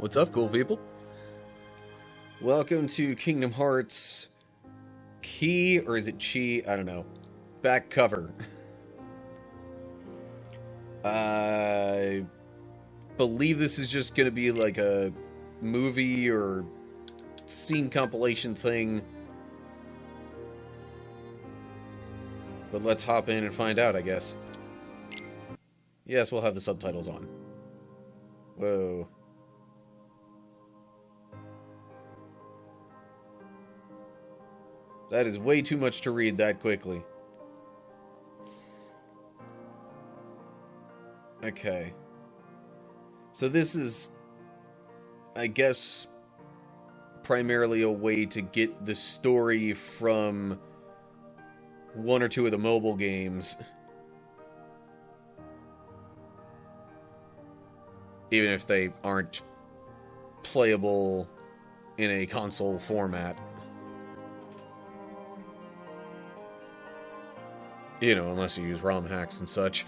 What's up, cool people? Welcome to Kingdom Hearts Key, or is it Chi? I don't know. Back cover. I believe this is just going to be like a movie or scene compilation thing. But let's hop in and find out, I guess. Yes, we'll have the subtitles on. Whoa. That is way too much to read that quickly. Okay. So this is, I guess, primarily a way to get the story from one or two of the mobile games. Even if they aren't playable in a console format. You know, unless you use ROM hacks and such.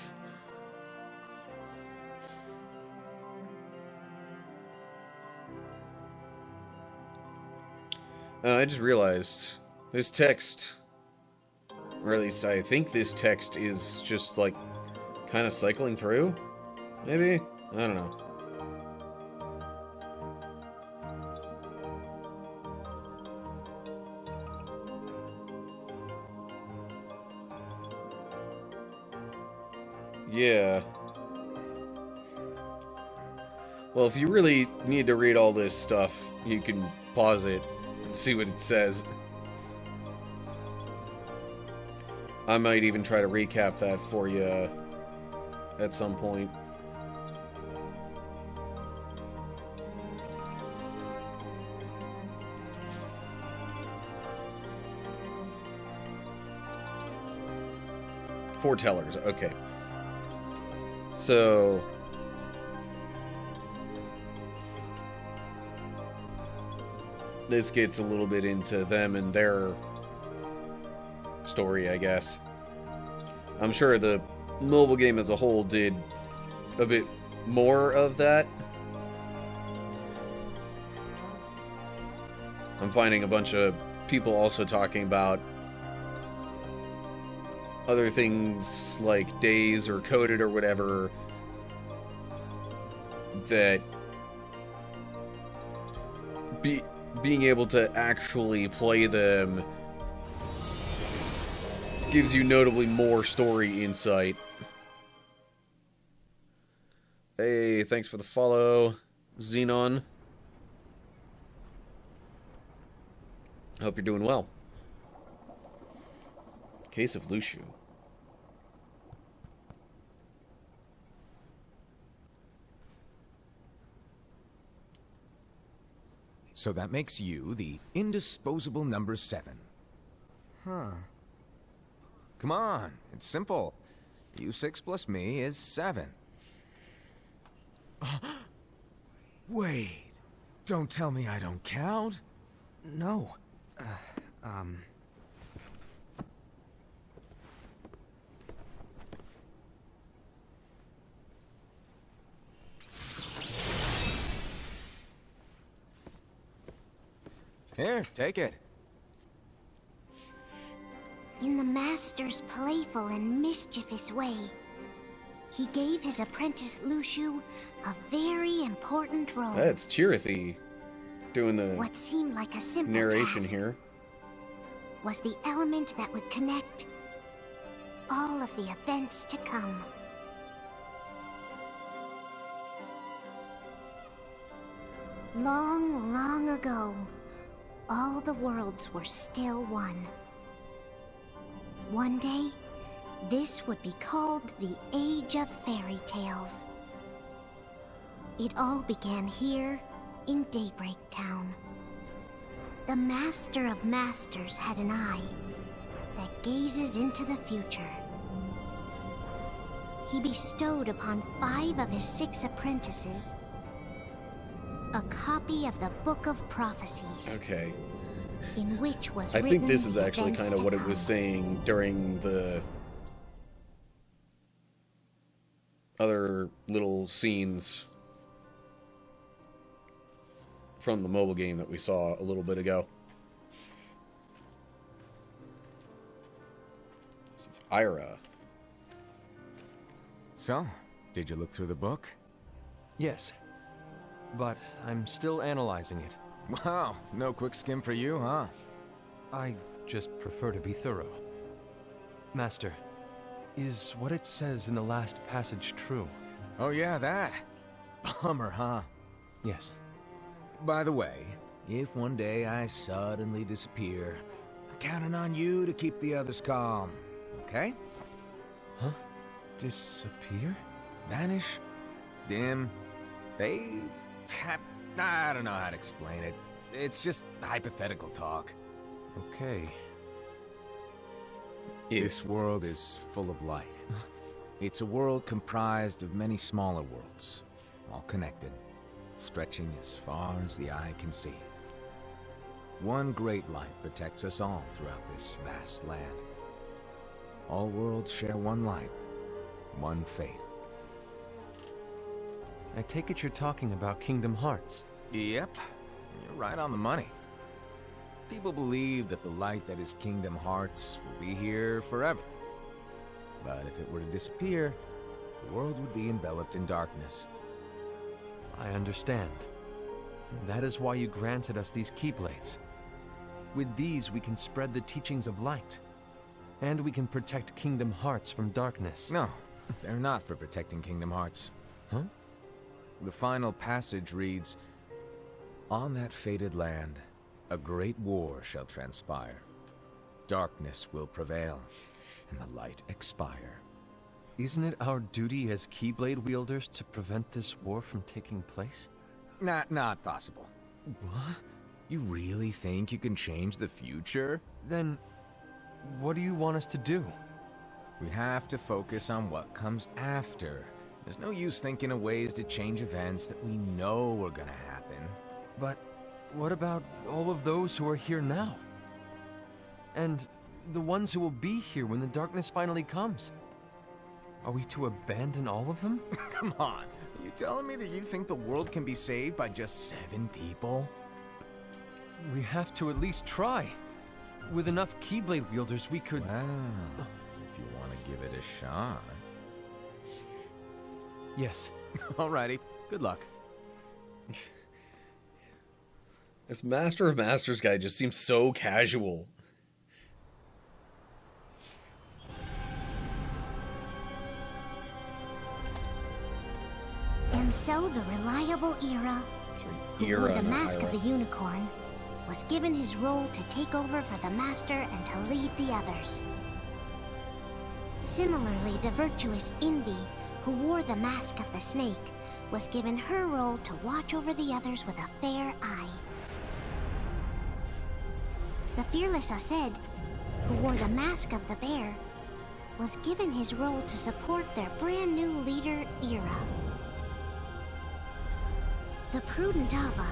I just realized this text, or at least I think this text is just like kind of cycling through. Maybe? I don't know. Yeah. Well, if you really need to read all this stuff, you can pause it and see what it says. I might even try to recap that for you at some point. Foretellers, okay. So, this gets a little bit into them and their story, I guess. I'm sure the mobile game as a whole did a bit more of that. I'm finding a bunch of people also talking about other things like Days or Coded or whatever that being able to actually play them gives you notably more story insight. Hey, thanks for the follow, Xenon. Hope you're doing well. Case of Lushu. So that makes you the indisposable number 7. Huh. Come on, it's simple. U6 plus me is 7. Wait, don't tell me I don't count. No. Here, take it. In the Master's playful and mischievous way, he gave his apprentice Lushu a very important role. That's Chirithy doing the what seemed like a simple narration task here. Was the element that would connect all of the events to come. Long, long ago, all the worlds were still one. One day, this would be called the Age of Fairy Tales. It all began here in Daybreak Town. The Master of Masters had an eye that gazes into the future. He bestowed upon 5 of his 6 apprentices a copy of the Book of Prophecies. Okay. In which was I written think this is the actually events kind of to what it come. was saying during the other little scenes from the mobile game that we saw a little bit ago. It's Ira. So, did you look through the book? Yes, but I'm still analyzing it. Wow, no quick skim for you, huh? I just prefer to be thorough. Master, is what it says in the last passage true? Oh yeah, that. Bummer, huh? Yes. By the way, if one day I suddenly disappear, I'm counting on you to keep the others calm, okay? Huh? Disappear? Vanish? Dim? Fade? I don't know how to explain it. It's just hypothetical talk. Okay. This world is full of light. It's a world comprised of many smaller worlds, all connected, stretching as far as the eye can see. One great light protects us all throughout this vast land. All worlds share one light, one fate. I take it you're talking about Kingdom Hearts. Yep, you're right on the money. People believe that the light that is Kingdom Hearts will be here forever. But if it were to disappear, the world would be enveloped in darkness. I understand. That is why you granted us these Keyblades. With these, we can spread the teachings of light. And we can protect Kingdom Hearts from darkness. No, they're not for protecting Kingdom Hearts. Huh? The final passage reads, "On that fated land, a great war shall transpire. Darkness will prevail, and the light expire." Isn't it our duty as Keyblade wielders to prevent this war from taking place? Not possible. What? You really think you can change the future? Then, what do you want us to do? We have to focus on what comes after. There's no use thinking of ways to change events that we know are gonna happen. But what about all of those who are here now? And the ones who will be here when the darkness finally comes? Are we to abandon all of them? Come on, are you telling me that you think the world can be saved by just 7 people? We have to at least try. With enough Keyblade wielders, we could... Well, if you want to give it a shot. Yes. Alrighty, good luck. This Master of Masters guy just seems so casual. And so the reliable Ira, who wore the mask of the unicorn, was given his role to take over for the Master and to lead the others. Similarly, the virtuous Envy, who wore the mask of the snake, was given her role to watch over the others with a fair eye. The fearless Aced, who wore the mask of the bear, was given his role to support their brand new leader, Ira. The prudent Ava,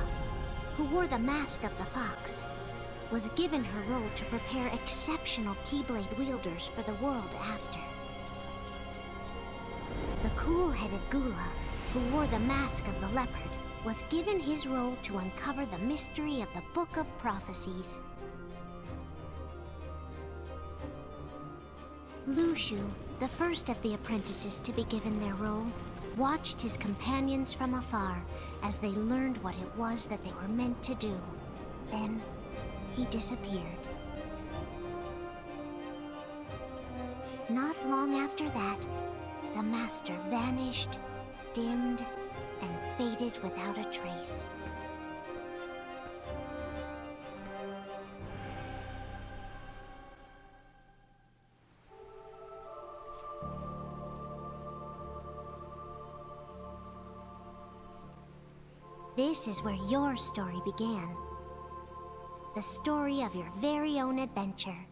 who wore the mask of the fox, was given her role to prepare exceptional Keyblade wielders for the world after. The cool-headed Gula, who wore the mask of the leopard, was given his role to uncover the mystery of the Book of Prophecies. Lushu, the first of the apprentices to be given their role, watched his companions from afar as they learned what it was that they were meant to do. Then, he disappeared. Not long after that, the Master vanished, dimmed, and faded without a trace. This is where your story began. The story of your very own adventure.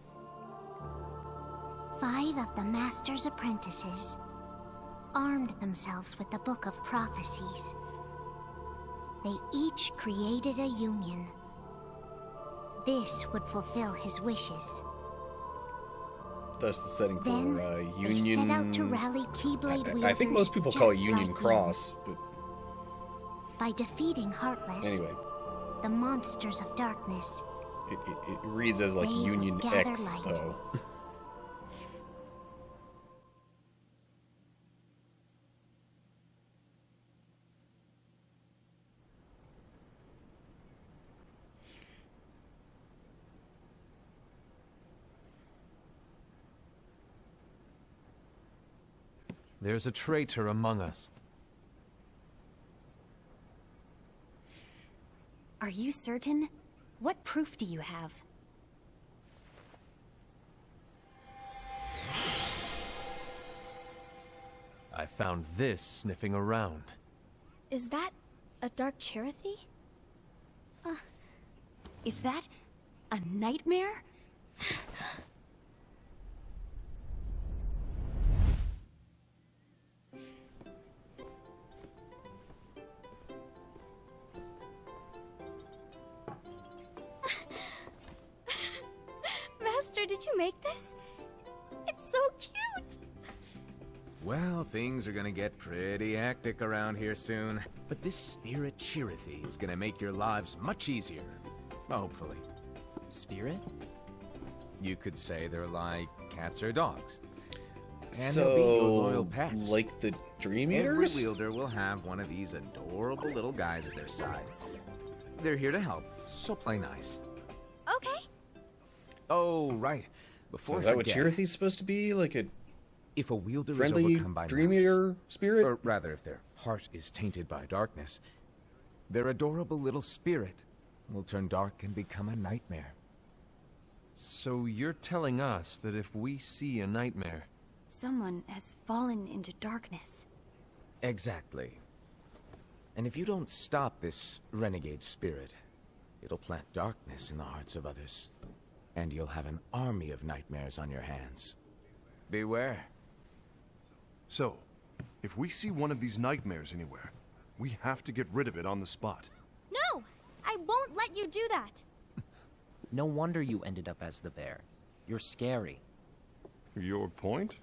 5 of the Master's apprentices armed themselves with the Book of Prophecies. They each created a union. This would fulfill his wishes. That's the setting for Then Union. they set out to rally Keyblade wielders. I think most people call it just Union like Cross, but by defeating Heartless, anyway. the monsters of darkness. It reads as like They will Union gather X, light. though. There's a traitor among us. Are you certain? What proof do you have? I found this sniffing around. Is that a dark Cherothy? Is that a nightmare? Master, did you make this? It's so cute! Well, things are gonna get pretty hectic around here soon. But this spirit Cherothy is gonna make your lives much easier. Hopefully. Spirit? You could say they're like cats or dogs. And So, they'll be your loyal pets. like the Dream Every Eaters? wielder will have one of these adorable little guys at their side. They're here to help, so play nice. Okay. Oh, right. So Before is I that what forget, Cherothy's supposed to be? Like a if a wielder is friendly overcome by Dream malice, Eater spirit? or rather, if their heart is tainted by darkness, their adorable little spirit will turn dark and become a nightmare. So you're telling us that if we see a nightmare, Someone has fallen into darkness. Exactly. And if you don't stop this renegade spirit, it'll plant darkness in the hearts of others. And you'll have an army of nightmares on your hands. Beware. So, if we see one of these nightmares anywhere, we have to get rid of it on the spot. No! I won't let you do that! No wonder you ended up as the bear. You're scary. Your point?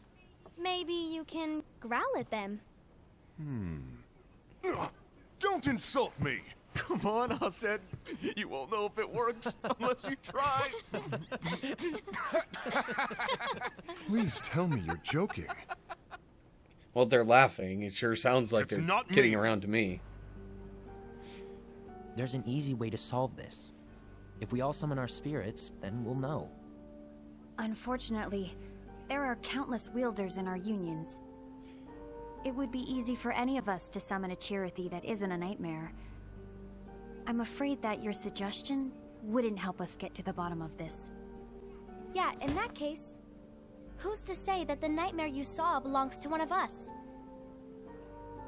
Maybe you can growl at them. Ugh, don't insult me! Come on, Hassan. You won't know if it works unless you try. Please tell me you're joking. Well, they're laughing. It sure sounds like It's they're not kidding me. around to me. There's an easy way to solve this. If we all summon our spirits, then we'll know. Unfortunately, there are countless wielders in our unions. It would be easy for any of us to summon a Cherothy that isn't a nightmare. I'm afraid that your suggestion wouldn't help us get to the bottom of this. Yeah, in that case, who's to say that the nightmare you saw belongs to one of us?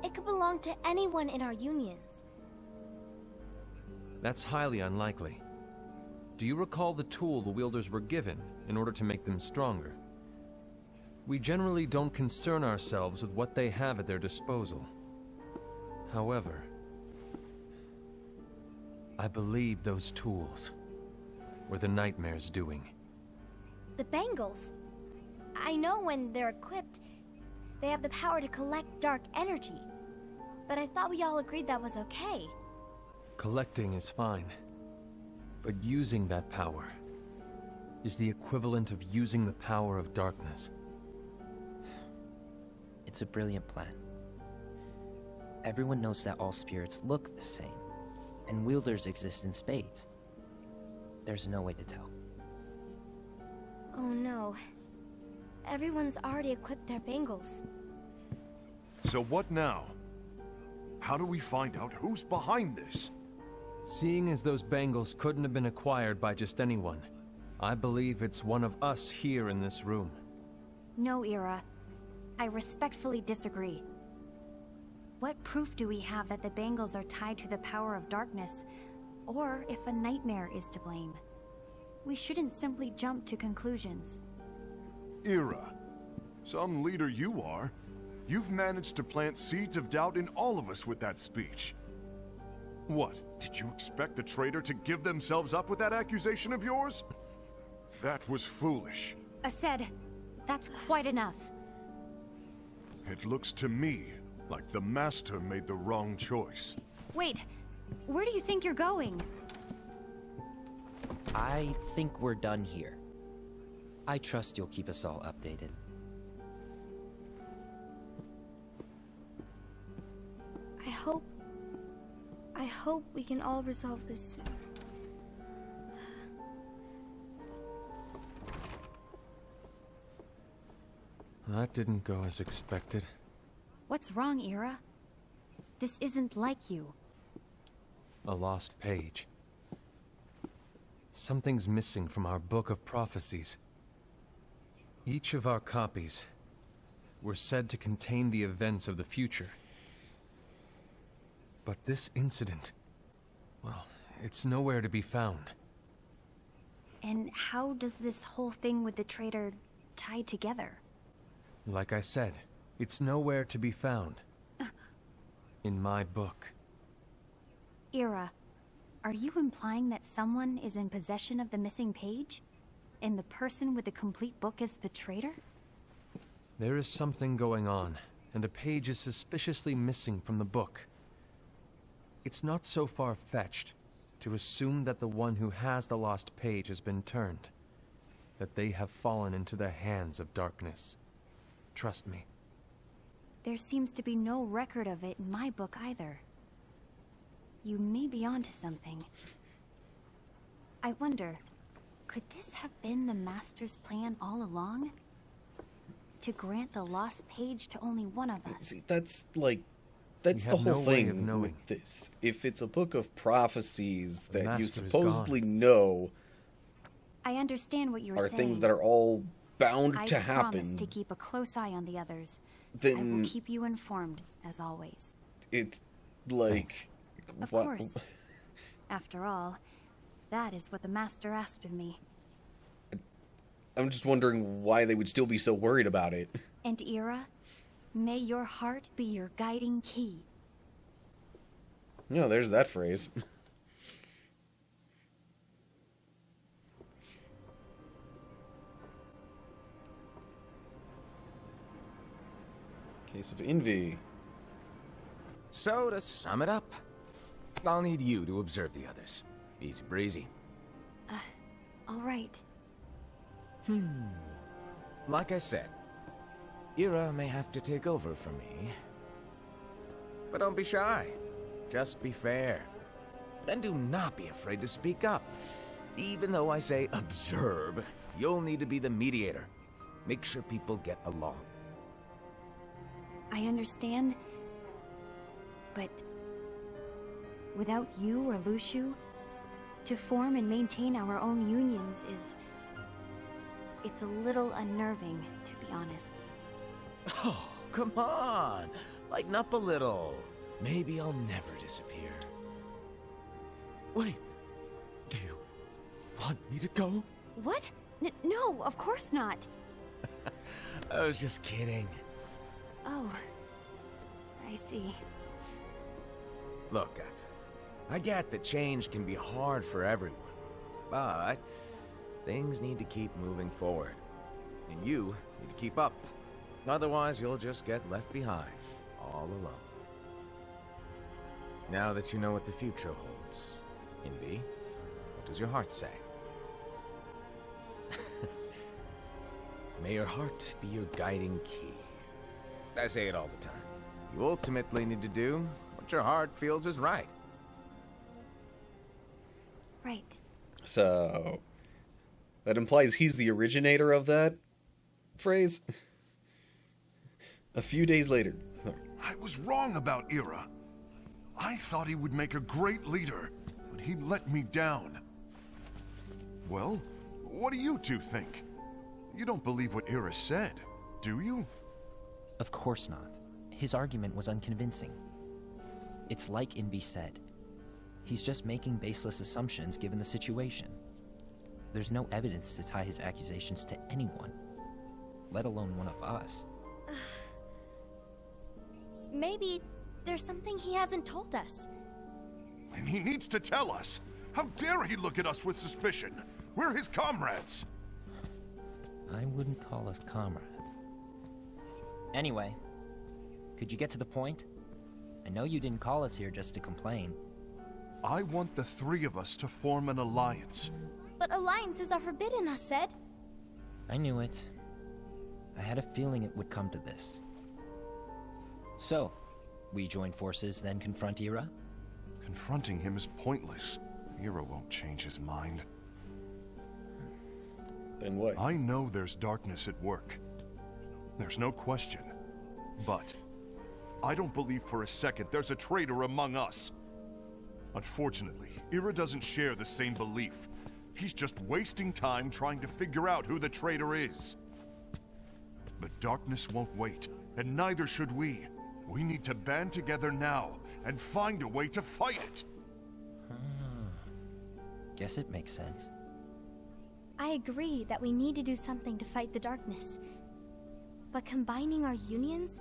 It could belong to anyone in our unions. that's highly unlikely. Do you recall the tool the wielders were given in order to make them stronger? We generally don't concern ourselves with what they have at their disposal. However, I believe those tools were the nightmare's doing. The bangles. I know when they're equipped, they have the power to collect dark energy. But I thought we all agreed that was okay. Collecting is fine, but using that power is the equivalent of using the power of darkness. It's a brilliant plan. Everyone knows that all spirits look the same, and wielders exist in spades. There's no way to tell. Oh no. Everyone's already equipped their bangles. So what now? How do we find out who's behind this? Seeing as those bangles couldn't have been acquired by just anyone, I believe it's one of us here in this room. No, Ira. I respectfully disagree. What proof do we have that the bangles are tied to the power of darkness, or if a nightmare is to blame? We shouldn't simply jump to conclusions. Ira, some leader you are. You've managed to plant seeds of doubt in all of us with that speech. What, did you expect the traitor to give themselves up with that accusation of yours? That was foolish. Ased, that's quite enough. It looks to me like the Master made the wrong choice. Wait, where do you think you're going? I think we're done here. I trust you'll keep us all updated. I hope we can all resolve this soon. That didn't go as expected. What's wrong, Ira? This isn't like you. A lost page. Something's missing from our book of prophecies. Each of our copies were said to contain the events of the future. But this incident, well, it's nowhere to be found. And how does this whole thing with the traitor tie together? Like I said, it's nowhere to be found. In my book. Ira, are you implying that someone is in possession of the missing page? And the person with the complete book is the traitor? There is something going on, and a page is suspiciously missing from the book. It's not so far-fetched to assume that the one who has the lost page has been turned, that they have fallen into the hands of darkness. Trust me. There seems to be no record of it in my book either. You may be onto something. I wonder, could this have been the Master's plan all along? To grant the lost page to only one of us? See, that's the whole no way of thing knowing. with this. If it's a book of prophecies The that you Master is supposedly gone. know I understand what you're are saying. things that are all bound I to promise happen, to keep a close eye on the others. I then will keep you informed, as always. it's like... Of what- course. After all, that is what the Master asked of me. I'm just wondering why they would still be so worried about it. And Ira, may your heart be your guiding key. No, there's that phrase. Case of envy. So, to sum it up, I'll need you to observe the others. Easy breezy. All right. Like I said, Ira may have to take over for me. But don't be shy. Just be fair. And do not be afraid to speak up. Even though I say observe, you'll need to be the mediator. Make sure people get along. I understand. But without you or Luciu, to form and maintain our own unions is... It's a little unnerving, to be honest. Oh, come on. Lighten up a little. Maybe I'll never disappear. Wait. Do you want me to go? What? No, of course not. I was just kidding. Oh, I see. Look, I get that change can be hard for everyone, but things need to keep moving forward. And you need to keep up. Otherwise, you'll just get left behind, all alone. Now that you know what the future holds, Envy, what does your heart say? May your heart be your guiding key. I say it all the time. You ultimately need to do what your heart feels is right. Right. So, that implies he's the originator of that phrase? A few days later. I was wrong about Ira. I thought he would make a great leader, but he let me down. Well, what do you two think? You don't believe what Ira said, do you? Of course not. His argument was unconvincing. It's like Envy said. He's just making baseless assumptions given the situation. There's no evidence to tie his accusations to anyone, let alone one of us. Maybe there's something he hasn't told us. And he needs to tell us. How dare he look at us with suspicion? We're his comrades. I wouldn't call us comrades. Anyway, could you get to the point? I know you didn't call us here just to complain. I want the three of us to form an alliance. But alliances are forbidden, I said. I knew it. I had a feeling it would come to this. So, we join forces, then confront Ira? Confronting him is pointless. Ira won't change his mind. Then what? I know there's darkness at work. There's no question. But I don't believe for a second there's a traitor among us. Unfortunately, Ira doesn't share the same belief. He's just wasting time trying to figure out who the traitor is. The darkness won't wait, and neither should we. We need to band together now and find a way to fight it. Guess it makes sense. I agree that we need to do something to fight the darkness. But combining our unions?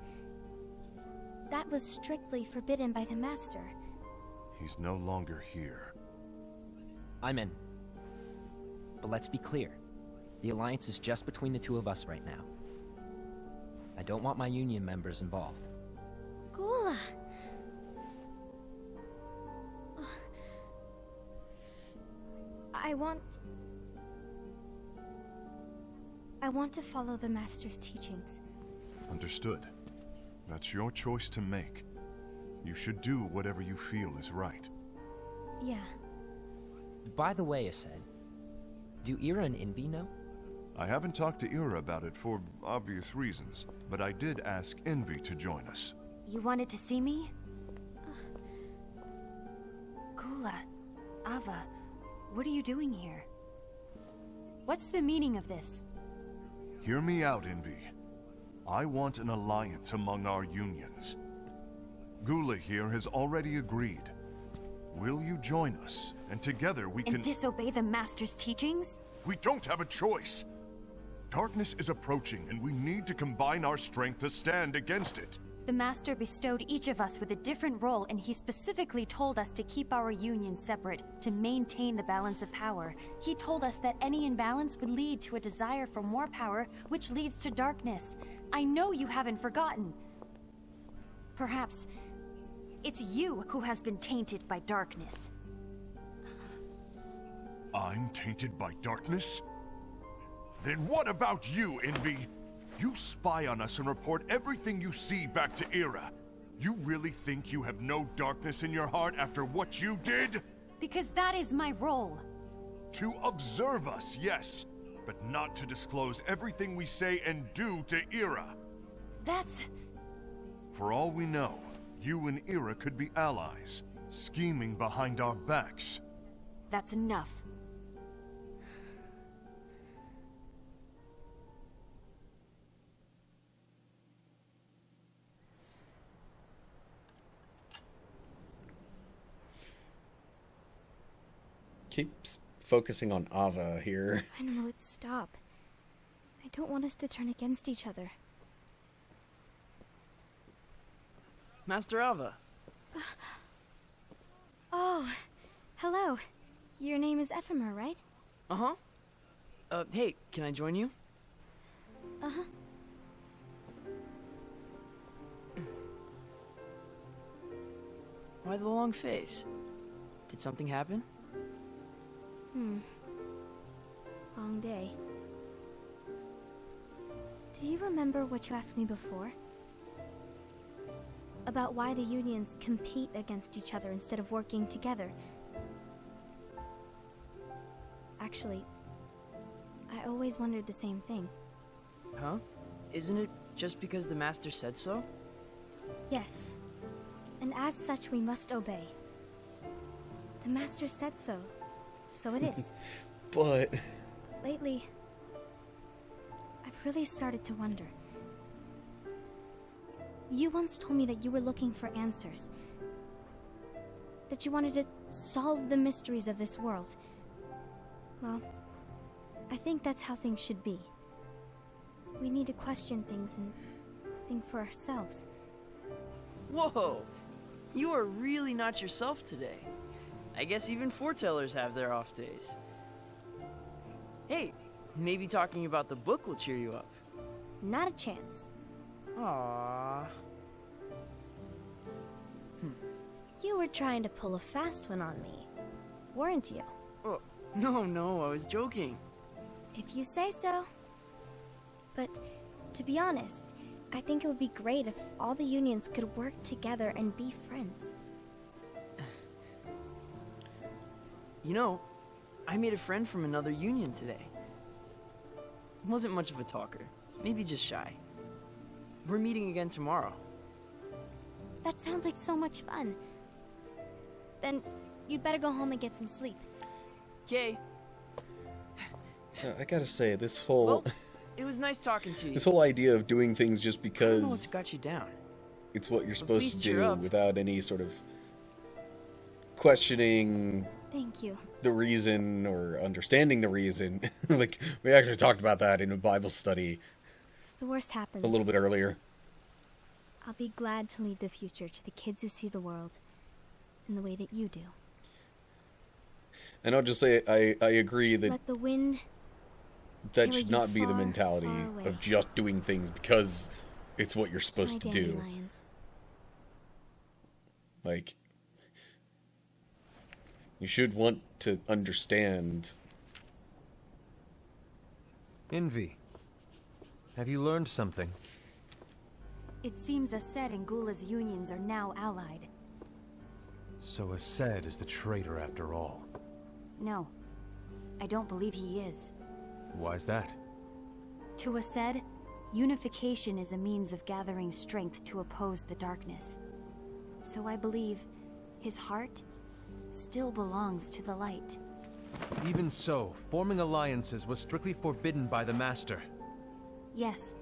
That was strictly forbidden by the Master. He's no longer here. I'm in. But let's be clear. The alliance is just between the two of us right now. I don't want my union members involved. Gula! I want to follow the Master's teachings. Understood. That's your choice to make. You should do whatever you feel is right. Yeah. By the way, Ased, do Ira and Invi know? I haven't talked to Ira about it for obvious reasons, but I did ask Envy to join us. You wanted to see me? Gula, Ava, what are you doing here? What's the meaning of this? Hear me out, Envy. I want an alliance among our unions. Gula here has already agreed. Will you join us? And together we can... And disobey the Master's teachings? We don't have a choice! Darkness is approaching, and we need to combine our strength to stand against it. The Master bestowed each of us with a different role, and he specifically told us to keep our union separate, to maintain the balance of power. He told us that any imbalance would lead to a desire for more power, which leads to darkness. I know you haven't forgotten. Perhaps it's you who has been tainted by darkness. I'm tainted by darkness? Then what about you, Envy? You spy on us and report everything you see back to Ira. You really think you have no darkness in your heart after what you did? Because that is my role. To observe us, yes, but not to disclose everything we say and do to Ira. That's... For all we know, you and Ira could be allies, scheming behind our backs. That's enough. Keeps focusing on Ava here. When will it stop? I don't want us to turn against each other. Master Ava. Oh, hello. Your name is Ephemer, right? Uh-huh. Hey, can I join you? Uh-huh. Why the long face? Did something happen? Long day. Do you remember what you asked me before? About why the unions compete against each other instead of working together. Actually, I always wondered the same thing. Huh? Isn't it just because the Master said so? Yes. And as such, we must obey. The Master said so. So it is. But... Lately, I've really started to wonder. You once told me that you were looking for answers. That you wanted to solve the mysteries of this world. Well, I think that's how things should be. We need to question things and think for ourselves. Whoa! You are really not yourself today. I guess even foretellers have their off days. Hey, maybe talking about the book will cheer you up. Not a chance. Aww. You were trying to pull a fast one on me, weren't you? No, I was joking. If you say so. But to be honest, I think it would be great if all the unions could work together and be friends. You know, I made a friend from another union today. Wasn't much of a talker, maybe just shy. We're meeting again tomorrow. That sounds like so much fun. Then you'd better go home and get some sleep. Okay. So I gotta say, this whole Well, it was nice talking to you. this whole idea of doing things just I don't know what's because got you down. it's what you're But supposed please to cheer do up. without any sort of questioning Thank you. the reason or understanding the reason. Like, we actually talked about that in a Bible study If the worst happens, a little bit earlier. I'll be glad to leave the future to the kids who see the world in the way that you do. And I'll just say, I agree that Let the wind that carry should you not be the far, mentality far away. of just doing things because it's what you're my supposed to do. dandelions. Like, you should want to understand. Envy. Have you learned something? It seems Ased and Gula's unions are now allied. So Ased is the traitor after all. No, I don't believe he is. Why's that? To Ased, unification is a means of gathering strength to oppose the darkness. So I believe his heart still belongs to the light. Even so, forming alliances was strictly forbidden by the Master. Yes,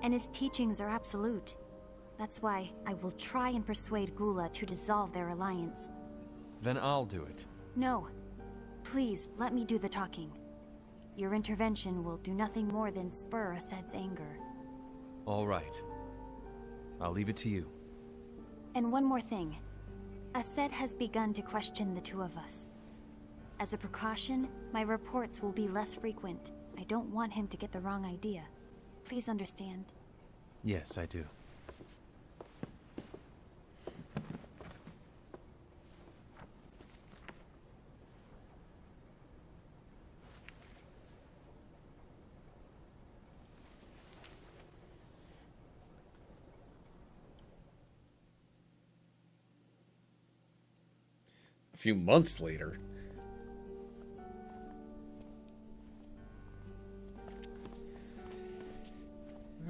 and his teachings are absolute. That's why I will try and persuade Gula to dissolve their alliance. Then I'll do it. No. Please, let me do the talking. Your intervention will do nothing more than spur Ased's anger. All right. I'll leave it to you. And one more thing. Ased has begun to question the two of us. As a precaution, my reports will be less frequent. I don't want him to get the wrong idea. Please understand. Yes, I do. A few months later.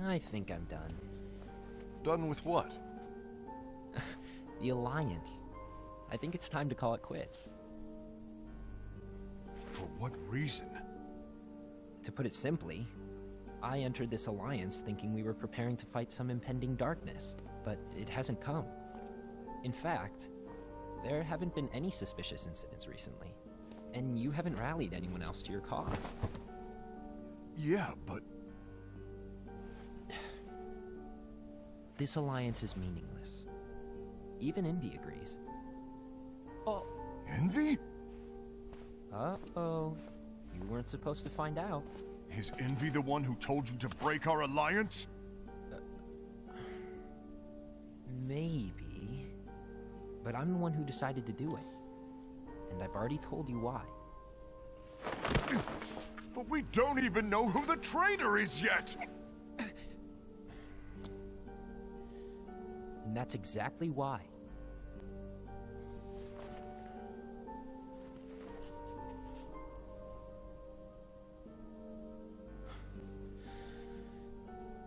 I think I'm done. Done with what? The Alliance. I think it's time to call it quits. For what reason? To put it simply, I entered this alliance thinking we were preparing to fight some impending darkness, but it hasn't come. In fact, there haven't been any suspicious incidents recently, and you haven't rallied anyone else to your cause. Yeah, but... This alliance is meaningless. Even Envy agrees. Oh. Envy? Uh-oh. You weren't supposed to find out. Is Envy the one who told you to break our alliance? Maybe. But I'm the one who decided to do it. And I've already told you why. But we don't even know who the traitor is yet! And that's exactly why.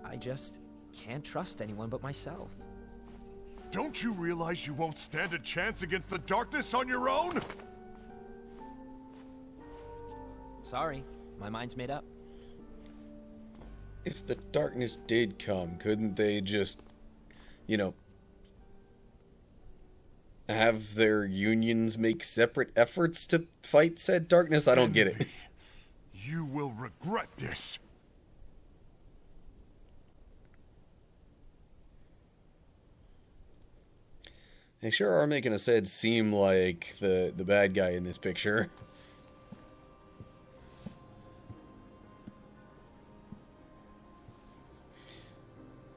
I just can't trust anyone but myself. Don't you realize you won't stand a chance against the darkness on your own? Sorry, my mind's made up. If the darkness did come, couldn't they just, you know, have their unions make separate efforts to fight said darkness? I don't get it. You will regret this. They sure are making Ased seem like the bad guy in this picture.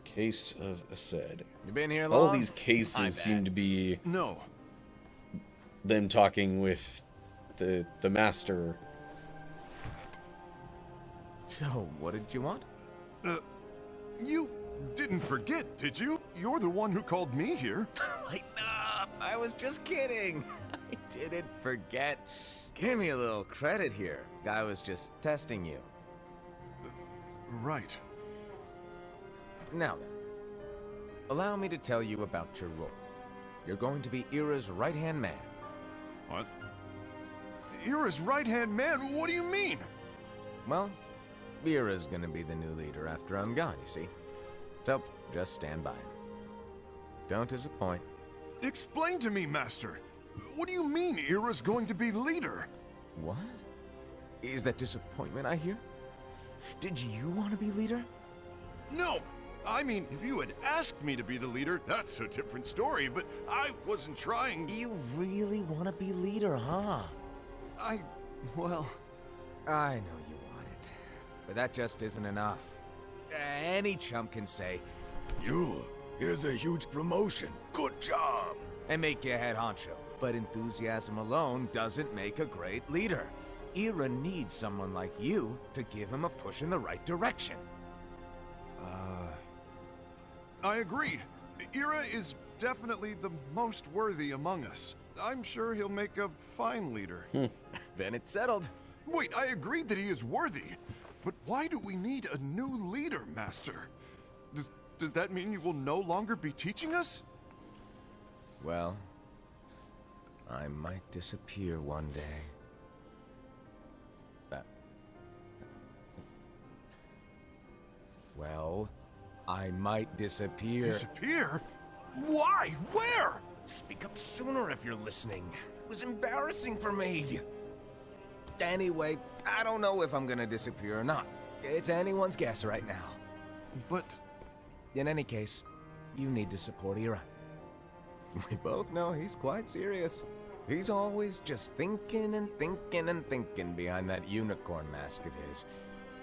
Case of Ased. You been here long? All these cases seem to be No. them talking with the master So, what did you want? You didn't forget, did you? You're the one who called me here. Lighten up! I was just kidding. I didn't forget. Give me a little credit here. I was just testing you. Right. Now then, allow me to tell you about your role. You're going to be Ira's right-hand man. What? Ira's right-hand man? What do you mean? Well, Ira's gonna be the new leader after I'm gone, you see. So, just stand by. Don't disappoint. Explain to me, Master. What do you mean Ira's going to be leader? What? Is that disappointment I hear? Did you want to be leader? No! I mean, if you had asked me to be the leader, that's a different story, but I wasn't trying. You really want to be leader, huh? Well... I know you want it, but that just isn't enough. Any chump can say, here's a huge promotion, good job, and make you head honcho. But enthusiasm alone doesn't make a great leader. Ira needs someone like you to give him a push in the right direction. I agree. Ira is definitely the most worthy among us. I'm sure he'll make a fine leader. Then it's settled. Wait, I agreed that he is worthy. But why do we need a new leader, Master? Does that mean you will no longer be teaching us? Well, I might disappear one day. Well, I might disappear. Disappear? Why? Where? Speak up sooner if you're listening. It was embarrassing for me. Anyway, I don't know if I'm gonna disappear or not. It's anyone's guess right now. But... In any case, you need to support Ira. We both know he's quite serious. He's always just thinking and thinking and thinking behind that unicorn mask of his.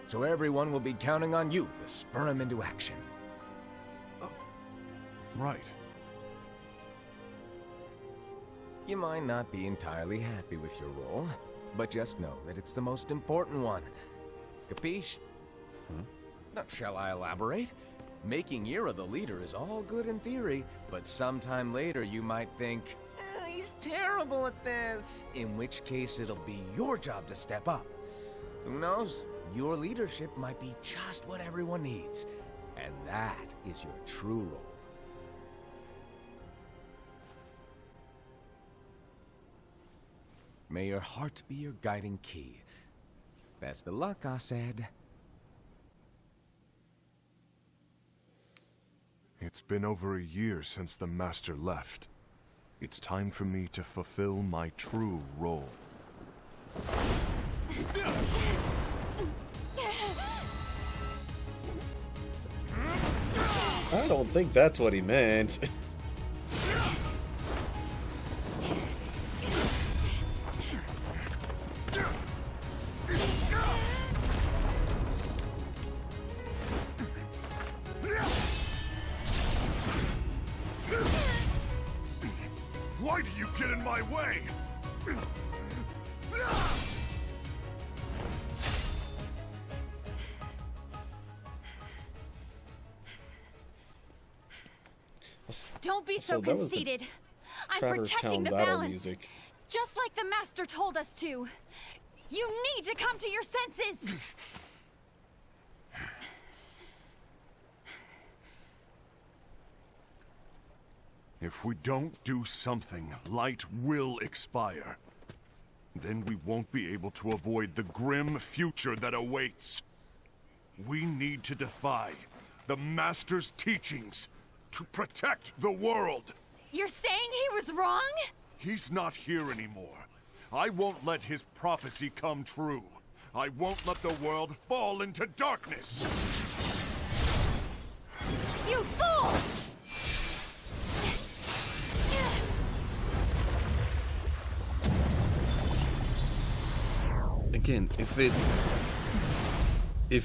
So everyone will be counting on you to spur him into action. Right. You might not be entirely happy with your role, but just know that it's the most important one. Capiche? Shall I elaborate? Making Ira the leader is all good in theory, but sometime later you might think, he's terrible at this. In which case it'll be your job to step up. Who knows? Your leadership might be just what everyone needs. And that is your true role. May your heart be your guiding key. Best of luck, I said. It's been over a year since the Master left. It's time for me to fulfill my true role. I don't think that's what he meant. Why do you get in my way? Don't be so that was the conceited. I'm Traverse protecting Town the battle balance. music. Just like the Master told us to. You need to come to your senses. If we don't do something, light will expire. Then we won't be able to avoid the grim future that awaits. We need to defy the Master's teachings to protect the world. You're saying he was wrong? He's not here anymore. I won't let his prophecy come true. I won't let the world fall into darkness. You fool! Again, if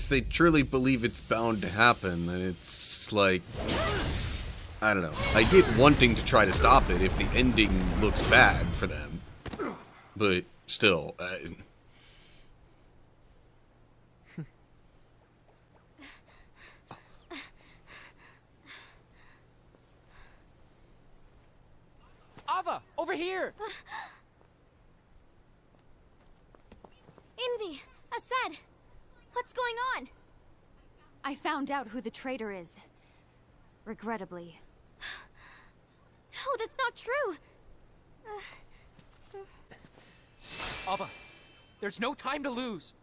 they truly believe it's bound to happen, then it's like, I don't know. I get wanting to try to stop it if the ending looks bad for them, but still. here! Envy! Assad! What's going on? I found out who the traitor is. Regrettably. No, that's not true! Ava, there's no time to lose.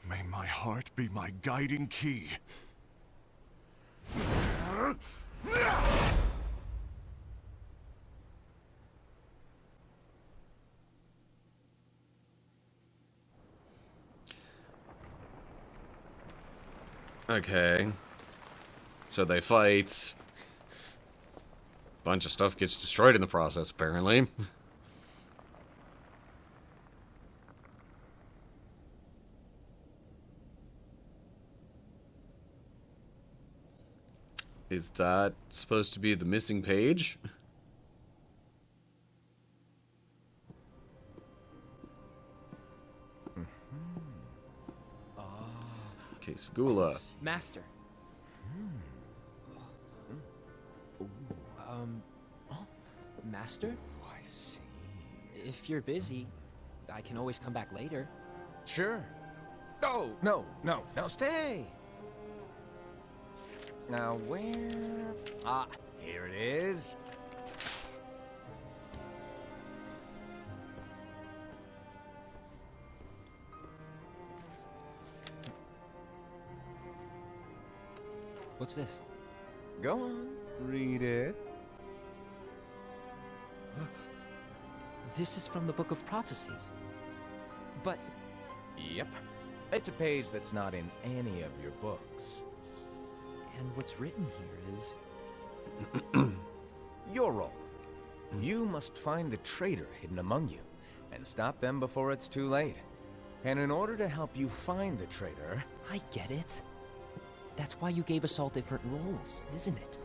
May my heart be my guiding key. Okay. So they fight. Bunch of stuff gets destroyed in the process, apparently. Is that supposed to be the missing page? Case of Gula. Master. Master? Oh, I see. If you're busy, I can always come back later. Sure. Oh, no, stay. Now, where... Ah, here it is. What's this? Go on, read it. This is from the Book of Prophecies. But Yep. It's a page that's not in any of your books. and what's written here is Your role. You must find the traitor hidden among you, and stop them before it's too late. And in order to help you find the traitor... I get it. That's why you gave us all different roles, isn't it?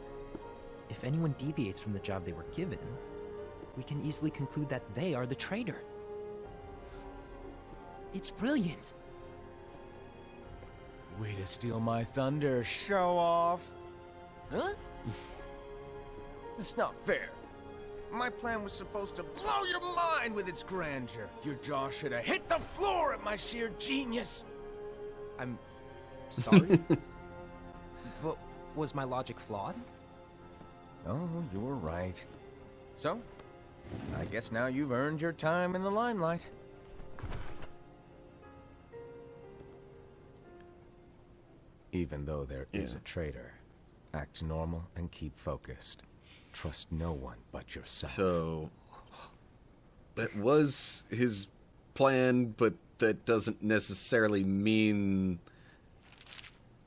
If anyone deviates from the job they were given, we can easily conclude that they are the traitor. It's brilliant. Way to steal my thunder, show off. Huh? It's not fair. My plan was supposed to blow your mind with its grandeur. Your jaw should have hit the floor at my sheer genius. I'm sorry? But was my logic flawed? Oh, you're right. So, I guess now you've earned your time in the limelight. Even though there is a traitor, act normal and keep focused. Trust no one but yourself. So, that was his plan, but that doesn't necessarily mean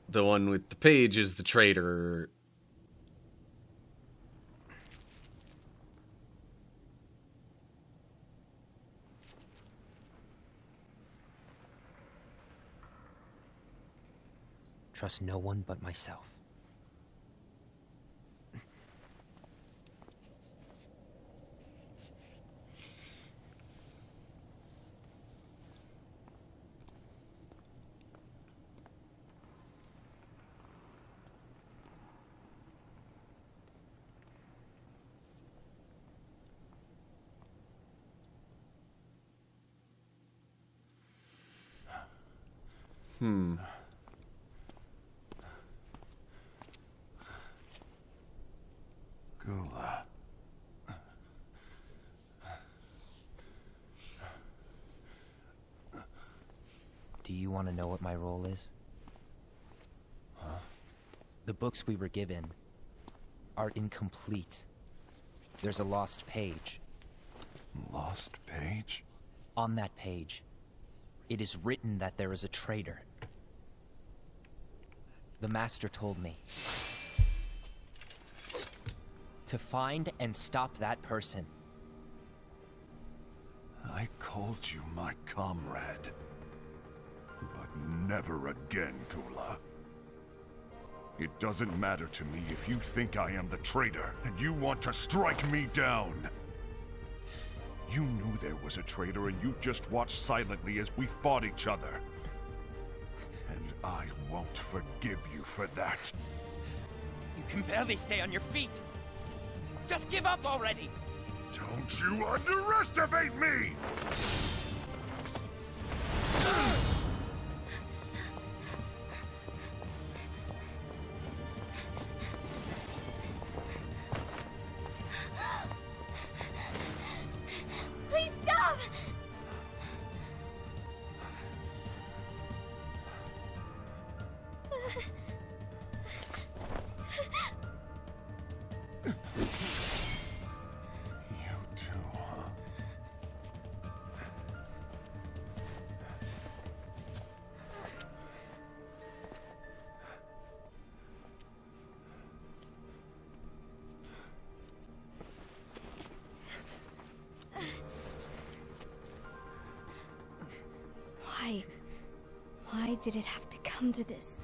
the one with the page is the traitor. Trust no one but myself. Gula. Do you want to know what my role is? Huh? The books we were given are incomplete. There's a lost page. Lost page? On that page, it is written that there is a traitor. The Master told me to find and stop that person. I called you my comrade. But never again, Gula. It doesn't matter to me if you think I am the traitor, and you want to strike me down. You knew there was a traitor, and you just watched silently as we fought each other. And I won't forgive you for that. You can barely stay on your feet. Just give up already! Don't you underestimate me! Please stop! You too, huh? Why? Why did it have to come to this?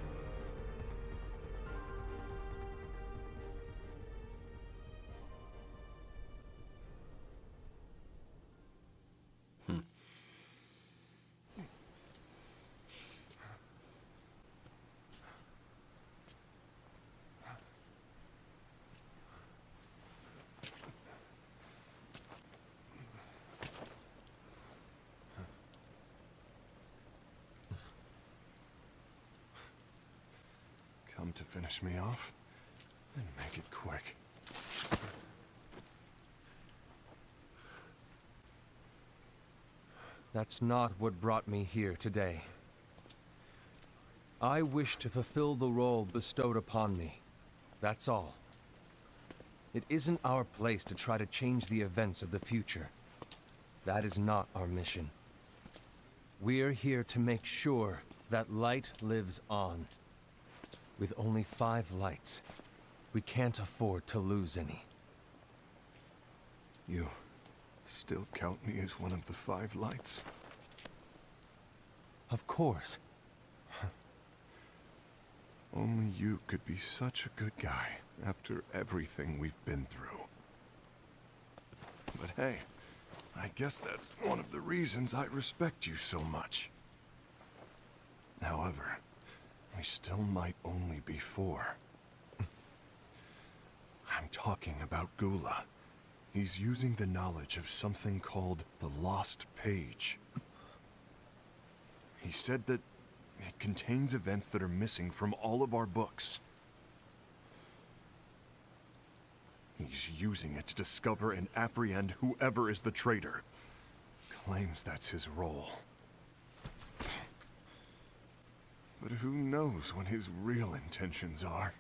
Come to finish me off? And make it quick. That's not what brought me here today. I wish to fulfill the role bestowed upon me. That's all. It isn't our place to try to change the events of the future. That is not our mission. We're here to make sure that light lives on. With only 5 lights, we can't afford to lose any. You still count me as one of the 5 lights? Of course. Only you could be such a good guy after everything we've been through. But hey, I guess that's one of the reasons I respect you so much. However, we still might only be 4. I'm talking about Gula. He's using the knowledge of something called the Lost Page. He said that it contains events that are missing from all of our books. He's using it to discover and apprehend whoever is the traitor. Claims that's his role. But who knows what his real intentions are?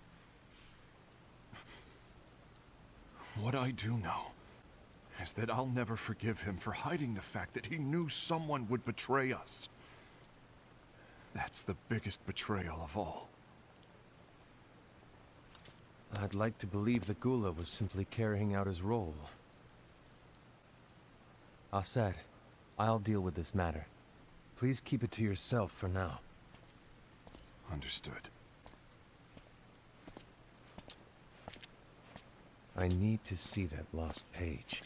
What I do know is that I'll never forgive him for hiding the fact that he knew someone would betray us. That's the biggest betrayal of all. I'd like to believe that Gula was simply carrying out his role. Aset, I'll deal with this matter. Please keep it to yourself for now. Understood. I need to see that lost page.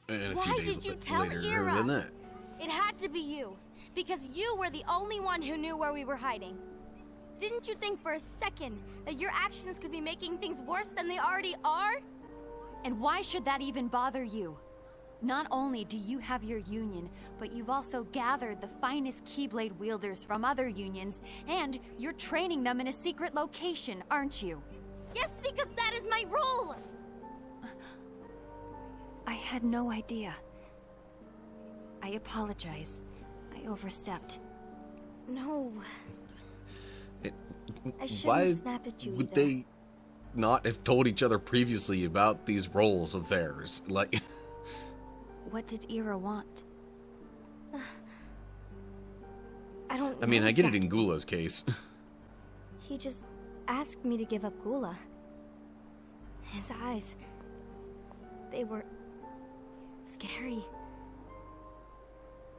And a Why few days did you tell later, Ira? than that. It had to be you, because you were the only one who knew where we were hiding. Didn't you think for a second that your actions could be making things worse than they already are? And why should that even bother you? Not only do you have your union, but you've also gathered the finest Keyblade wielders from other unions, and you're training them in a secret location, aren't you? Yes, because that is my role! I had no idea. I apologize. I overstepped. No. I shouldn't Why have snapped at you would either. they not have told each other previously about these roles of theirs? Like, What did Ira want? I don't I mean, know I get it in exactly. Gula's case. He just asked me to give up Gula. His eyes, they were scary.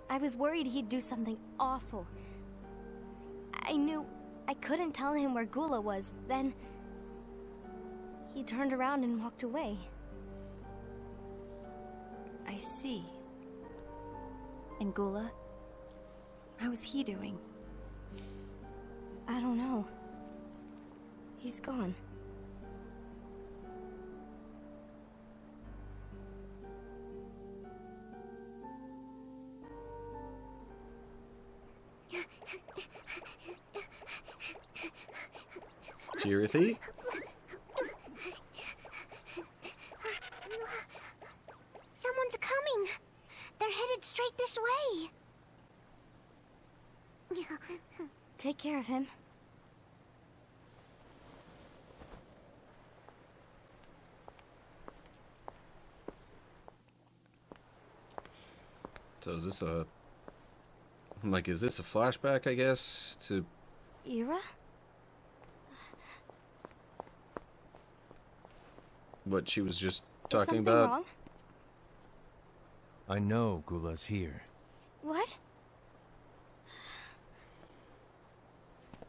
I was worried he'd do something awful. I knew I couldn't tell him where Gula was. Then he turned around and walked away. I see. And Gula? How is he doing? I don't know. He's gone. Chirithy? Someone's coming. They're headed straight this way. Take care of him. So is this a... Like, is this a flashback, I guess, to... Ira? what she was just Is talking something about? wrong? I know Gula's here. What?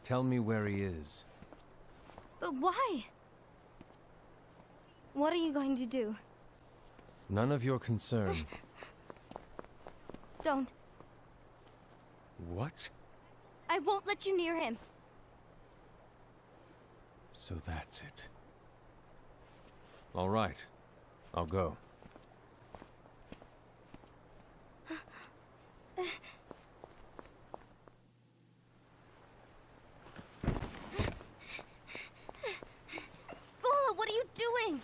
Tell me where he is. But why? What are you going to do? None of your concern. Don't. What? I won't let you near him. So that's it. All right. I'll go. Gula, what are you doing?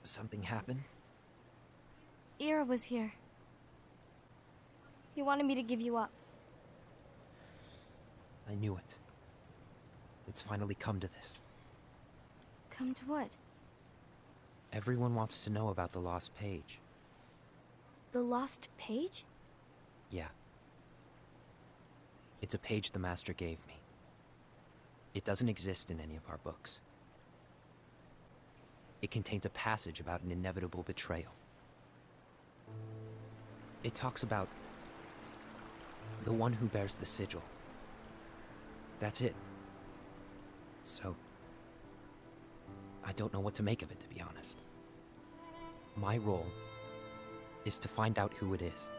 Something happened? Ira was here. He wanted me to give you up. I knew it. It's finally come to this. Come to what? Everyone wants to know about the lost page. The lost page? Yeah. It's a page the Master gave me. It doesn't exist in any of our books. It contains a passage about an inevitable betrayal. It talks about the one who bears the sigil. That's it. So, I don't know what to make of it, to be honest. My role is to find out who it is.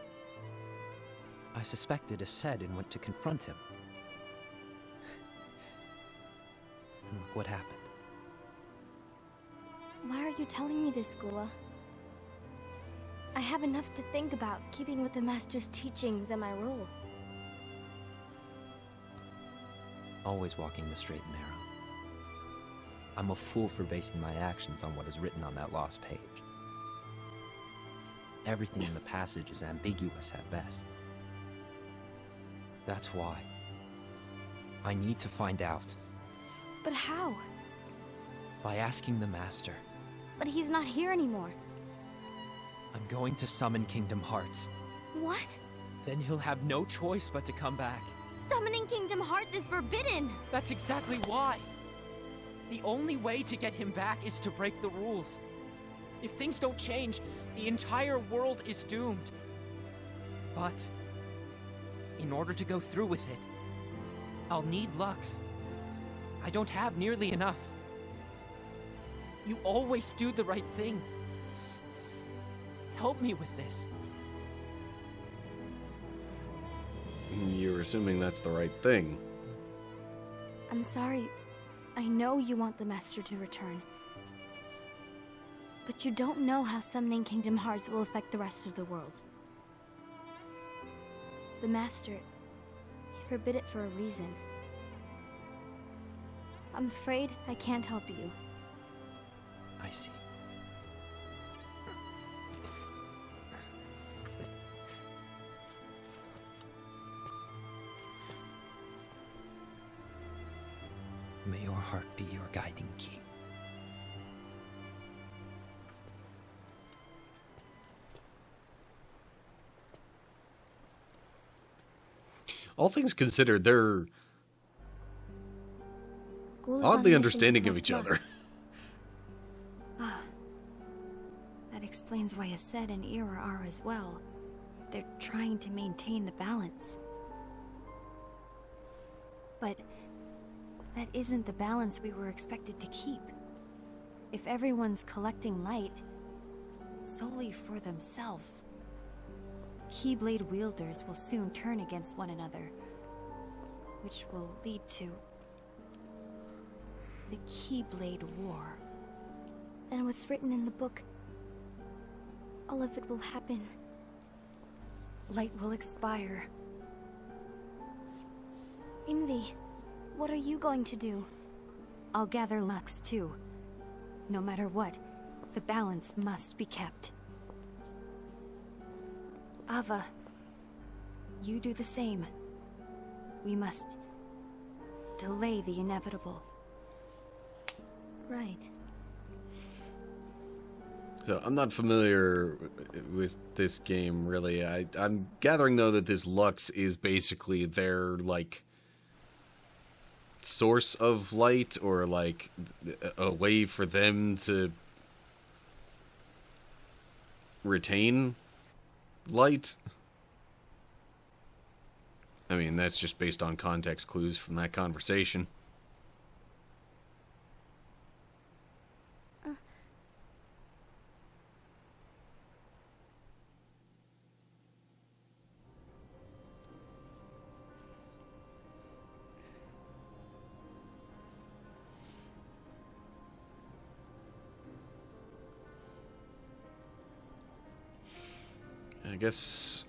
I suspected Ased and went to confront him. And look what happened. Why are you telling me this, Gula? I have enough to think about, keeping with the Master's teachings and my role. Always walking the straight and narrow. I'm a fool for basing my actions on what is written on that lost page. Everything in the passage is ambiguous at best. That's why I need to find out. But how? By asking the Master. But he's not here anymore. I'm going to summon Kingdom Hearts. What? Then he'll have no choice but to come back. Summoning Kingdom Hearts is forbidden! That's exactly why. The only way to get him back is to break the rules. If things don't change, the entire world is doomed. But in order to go through with it, I'll need Lux. I don't have nearly enough. You always do the right thing. Help me with this. You're assuming that's the right thing. I'm sorry. I know you want the Master to return. But you don't know how summoning Kingdom Hearts will affect the rest of the world. The Master, he forbid it for a reason. I'm afraid I can't help you. I see. May your heart be your guiding key. All things considered, they're Gula's on oddly a mission to understanding of protect each other. Lux. explains why Aset and Ira are as well. They're trying to maintain the balance. But that isn't the balance we were expected to keep. If everyone's collecting light solely for themselves, Keyblade wielders will soon turn against one another, which will lead to the Keyblade War. And what's written in the book, all of it will happen. Light will expire. Envy, what are you going to do? I'll gather Lux too. No matter what, the balance must be kept. Ava, you do the same. We must delay the inevitable. Right. So I'm not familiar with this game, really. I'm gathering, though, that this Lux is basically their, like, source of light, or, like, a way for them to retain light. I mean, that's just based on context clues from that conversation. I guess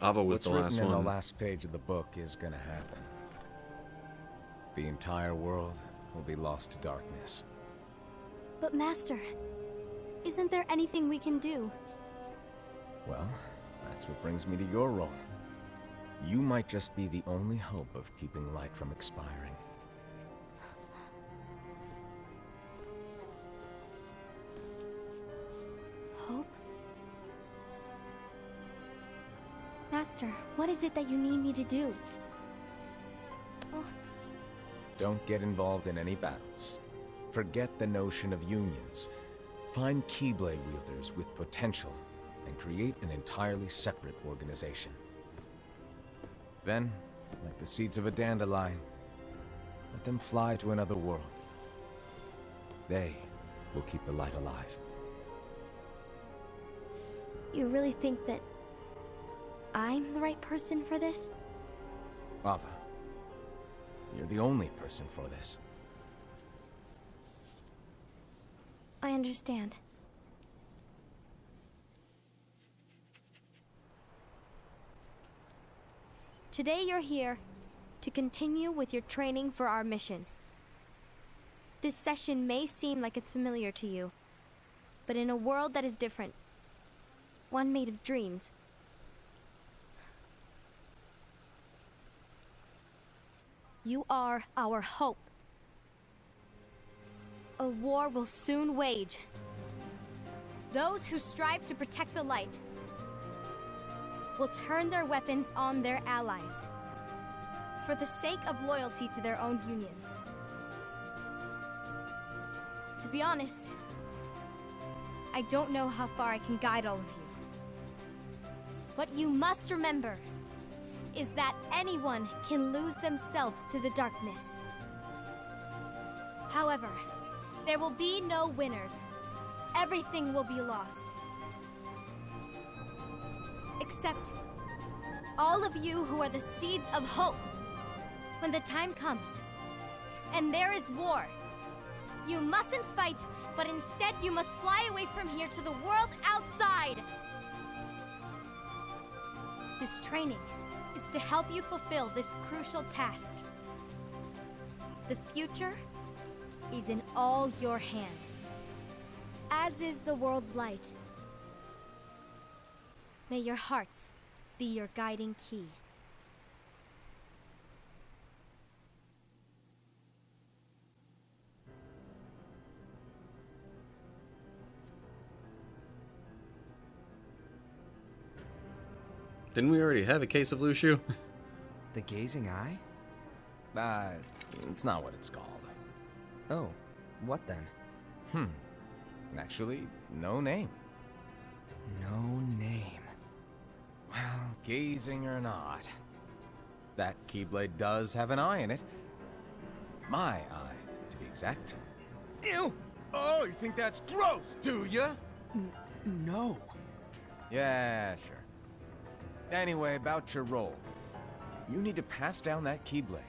Ava was What's the last written in one. the last page of the book is gonna happen. The entire world will be lost to darkness. But Master, isn't there anything we can do? Well, that's what brings me to your role. You might just be the only hope of keeping light from expiring. Hope? Master, what is it that you need me to do? Oh, Don't get involved in any battles. Forget the notion of unions. Find Keyblade wielders with potential and create an entirely separate organization. Then, like the seeds of a dandelion, let them fly to another world. They will keep the light alive. you really think that I'm the right person for this? Ava, you're the only person for this. I understand. Today you're here to continue with your training for our mission. This session may seem like it's familiar to you, but in a world that is different, one made of dreams, you are our hope. A war will soon wage. Those who strive to protect the light will turn their weapons on their allies for the sake of loyalty to their own unions. To be honest, I don't know how far I can guide all of you. What you must remember is that anyone can lose themselves to the darkness. However, there will be no winners. Everything will be lost. Except all of you who are the seeds of hope. When the time comes, and there is war, you mustn't fight, but instead you must fly away from here to the world outside. This training is to help you fulfill this crucial task. The future is in all your hands, as is the world's light. May your hearts be your guiding key. Didn't we already have a case of Lucio? The gazing eye? It's not what it's called. Oh, what then? Actually, no name. No name. Well, gazing or not, that Keyblade does have an eye in it. My eye, to be exact. Ew! Oh, you think that's gross, do ya? No. Yeah, sure. Anyway, about your role. You need to pass down that Keyblade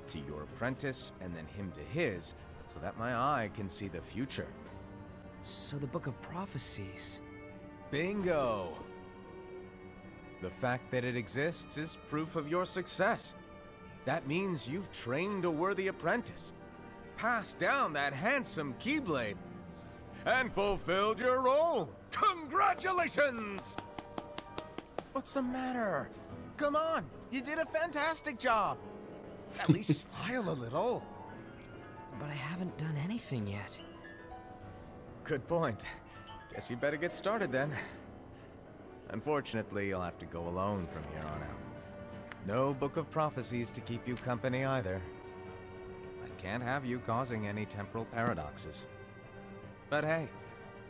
to your apprentice and then him to his, so that my eye can see the future. So the Book of Prophecies... Bingo! The fact that it exists is proof of your success. That means you've trained a worthy apprentice, passed down that handsome Keyblade, and fulfilled your role. Congratulations! What's the matter? Come on, you did a fantastic job. At least smile a little. But I haven't done anything yet. Good point. Guess you better get started then. Unfortunately, you'll have to go alone from here on out. No Book of Prophecies to keep you company either. I can't have you causing any temporal paradoxes. But hey,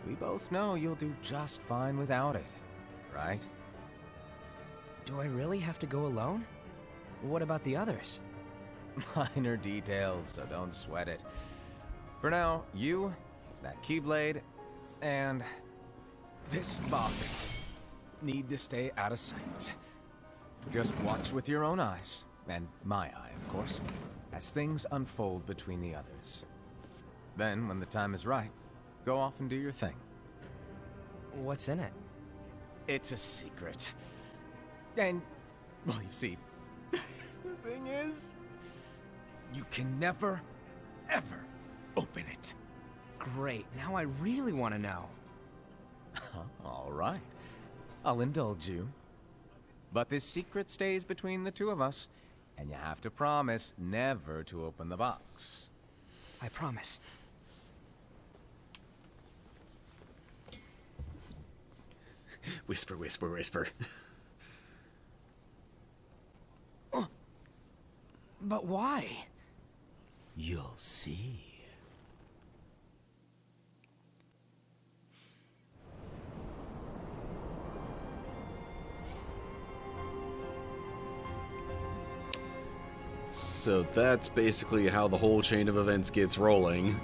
we both know you'll do just fine without it, right? Do I really have to go alone? What about the others? Minor details, so don't sweat it. For now, you, that Keyblade, and this box need to stay out of sight. Just watch with your own eyes, and my eye, of course, as things unfold between the others. Then, when the time is right, go off and do your thing. What's in it? It's a secret. And, well, you see, the thing is, you can never, ever open it. Great, now I really want to know. All right. I'll indulge you. But this secret stays between the two of us, and you have to promise never to open the box. I promise. Whisper, whisper, whisper. But why? You'll see. So that's basically how the whole chain of events gets rolling.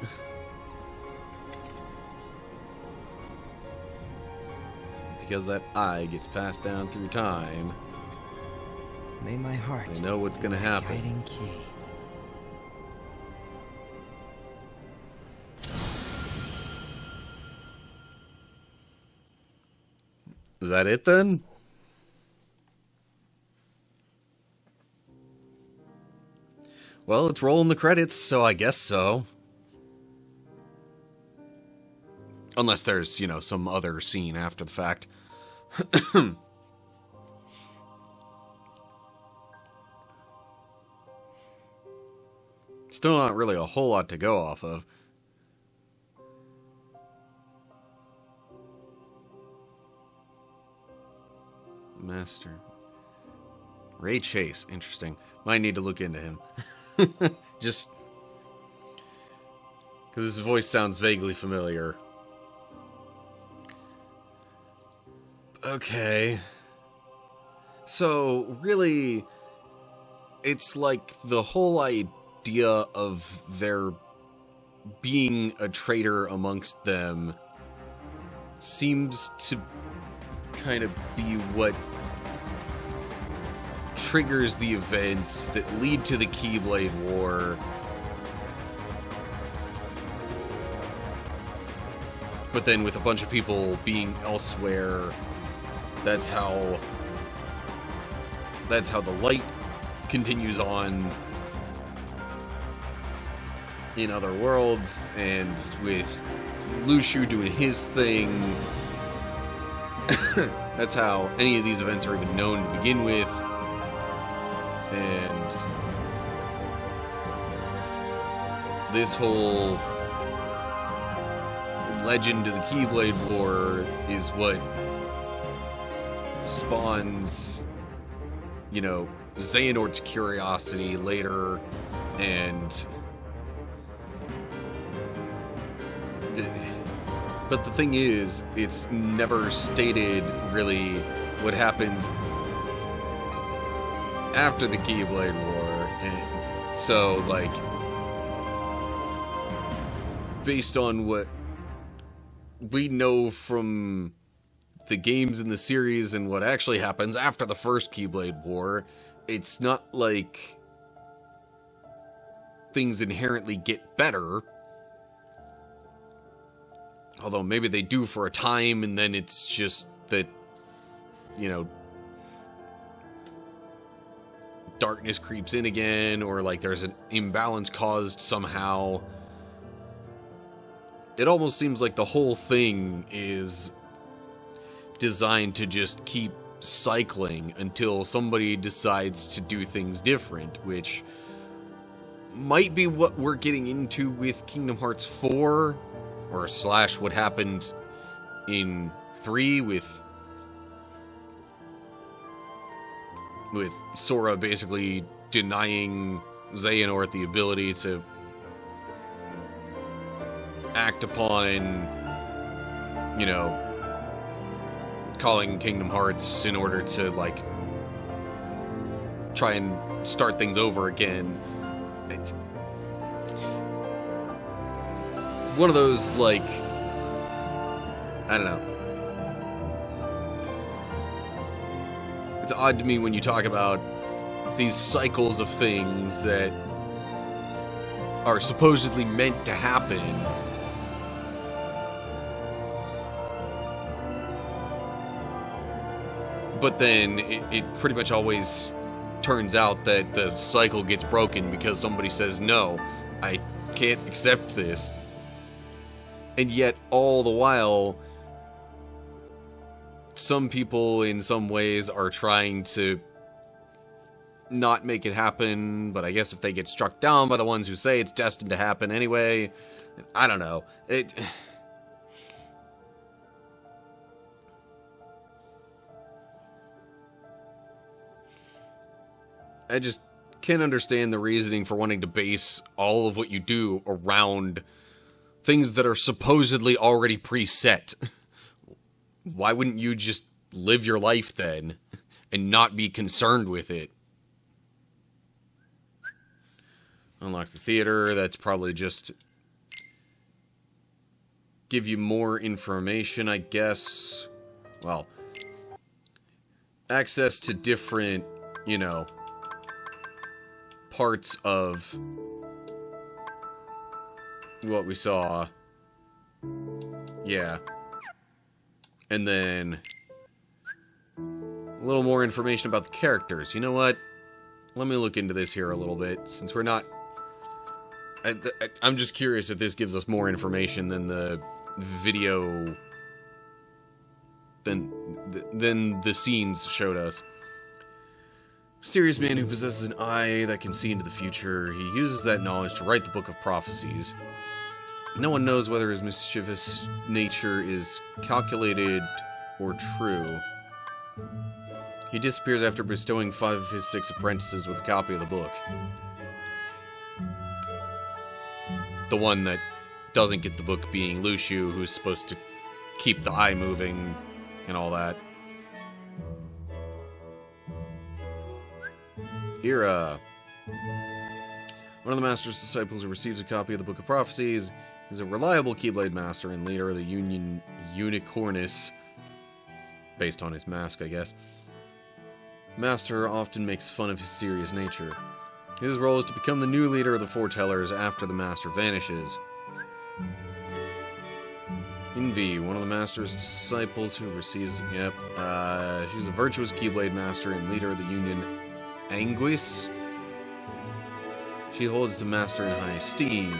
Because that eye gets passed down through time. May my heart. They know what's gonna happen. Guiding key. Is that it then? Well, it's rolling the credits, so I guess so. Unless there's, you know, some other scene after the fact. Still not really a whole lot to go off of. Master. Ray Chase, interesting. Might need to look into him. Just because his voice sounds vaguely familiar. Okay. So, really, it's like the whole idea of there being a traitor amongst them seems to kind of be what triggers the events that lead to the Keyblade War. But then with a bunch of people being elsewhere, that's how the light continues on in other worlds, and with Lushu doing his thing, that's how any of these events are even known to begin with. And this whole legend of the Keyblade War is what spawns, you know, Xehanort's curiosity later, and But the thing is, it's never stated really what happens after the Keyblade War. And so, like, based on what we know from the games in the series and what actually happens after the first Keyblade War, it's not like things inherently get better. Although maybe they do for a time, and then it's just that, you know, darkness creeps in again, or like there's an imbalance caused somehow. It almost seems like the whole thing is designed to just keep cycling until somebody decides to do things different, which might be what we're getting into with Kingdom Hearts 4, or slash what happened in 3 with Sora basically denying Xehanort the ability to act upon, you know, calling Kingdom Hearts in order to, like, try and start things over again. It's one of those, like, I don't know. It's odd to me when you talk about these cycles of things that are supposedly meant to happen. But then it pretty much always turns out that the cycle gets broken because somebody says, no, I can't accept this. And yet, all the while, some people in some ways are trying to not make it happen, but I guess if they get struck down by the ones who say it's destined to happen anyway, I don't know. I just can't understand the reasoning for wanting to base all of what you do around things that are supposedly already preset. Why wouldn't you just live your life then and not be concerned with it? Unlock the theater, that's probably just give you more information, I guess. Well, access to different, you know, parts of what we saw. Yeah. And then a little more information about the characters. You know what? Let me look into this here a little bit, since we're not... I'm just curious if this gives us more information than the video... than the scenes showed us. Mysterious man who possesses an eye that can see into the future. He uses that knowledge to write the Book of Prophecies. No one knows whether his mischievous nature is calculated or true. He disappears after bestowing 5 of his 6 apprentices with a copy of the book. The one that doesn't get the book being Luciu, who's supposed to keep the eye moving and all that. Ira. One of the Master's disciples who receives a copy of the Book of Prophecies is a reliable Keyblade Master and leader of the Union Unicornis, based on his mask, I guess. The Master often makes fun of his serious nature. His role is to become the new leader of the foretellers after the Master vanishes. Envy, one of the Master's disciples who receives... Yep. She's a virtuous Keyblade Master and leader of the Union Anguis. She holds the Master in high esteem.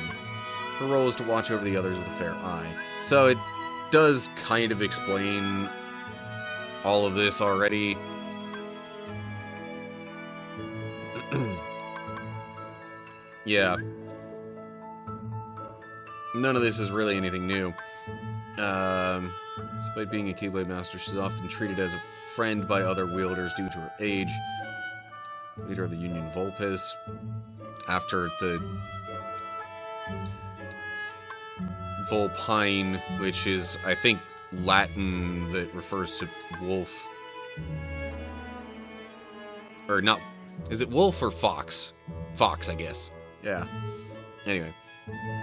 Her role is to watch over the others with a fair eye. So it does kind of explain all of this already. Yeah. None of this is really anything new. Despite being a Keyblade Master, she's often treated as a friend by other wielders due to her age. Leader of the Union Volpes. After vulpine, which is, I think, Latin that refers to wolf. Or not, is it wolf or fox? Fox, I guess. Yeah. Anyway.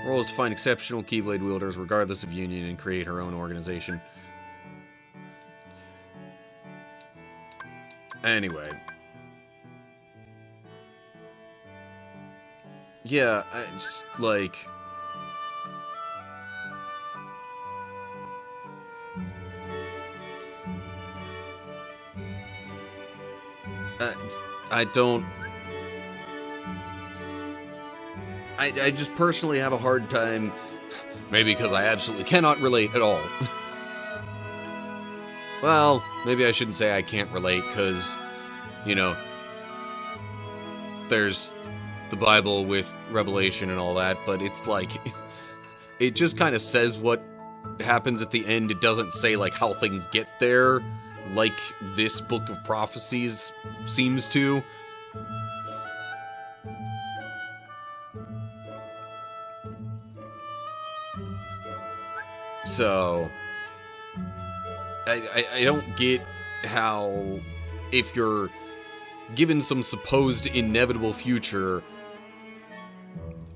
Role is to find exceptional Keyblade wielders regardless of union and create her own organization. Anyway. Yeah, I just, like... I don't... I just personally have a hard time, maybe because I absolutely cannot relate at all. Well, maybe I shouldn't say I can't relate, because, you know, there's the Bible with Revelation and all that, but it's like, it just kind of says what happens at the end. It doesn't say, like, how things get there, like this Book of Prophecies seems to. So, I don't get how, if you're given some supposed inevitable future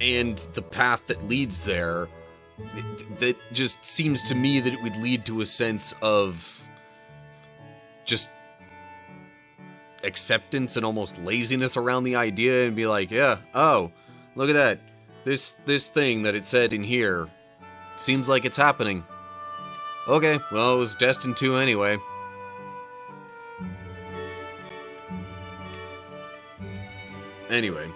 and the path that leads there, that just seems to me that it would lead to a sense of just acceptance and almost laziness around the idea, and be like, yeah, oh, look at that. This thing that it said in here seems like it's happening. Okay, well, it was destined to anyway. Anyway.